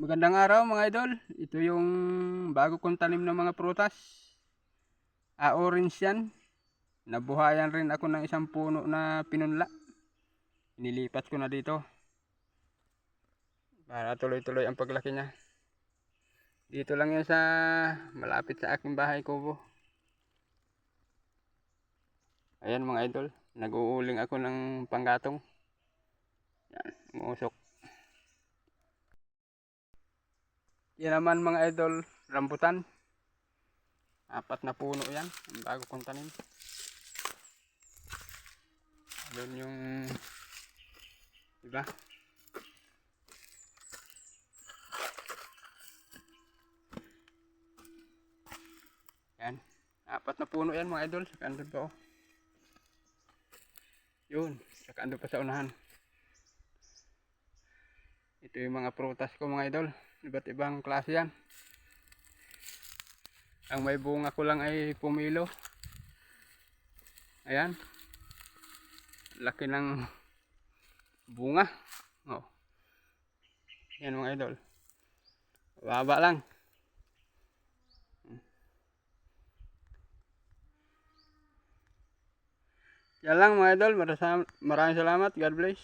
Magandang araw mga idol. Ito yung bago kong tanim ng mga prutas. Orange yan. Nabuhayan rin ako ng isang puno na pinunla. Inilipat ko na dito para tuloy-tuloy ang paglaki niya. Dito lang yan sa malapit sa aking bahay kubo. Ayan mga idol. Nag-uuling ako ng panggatong. Yan, umusok. Yan naman mga idol, rambutan. 4 na puno yan. Ang bago kong tanim. Doon yung diba? Yan. 4 na puno yan mga idol. Saka andun pa oh. Yun. Saka andun pa sa unahan. Ito yung mga prutas ko mga idol. Iba't ibang klase yan. Ang may bunga ko lang ay pumilo. Ayan. Laki ng bunga. Oh. Yan mga idol. Baba lang. Yan lang mga idol. Maraming salamat. God bless.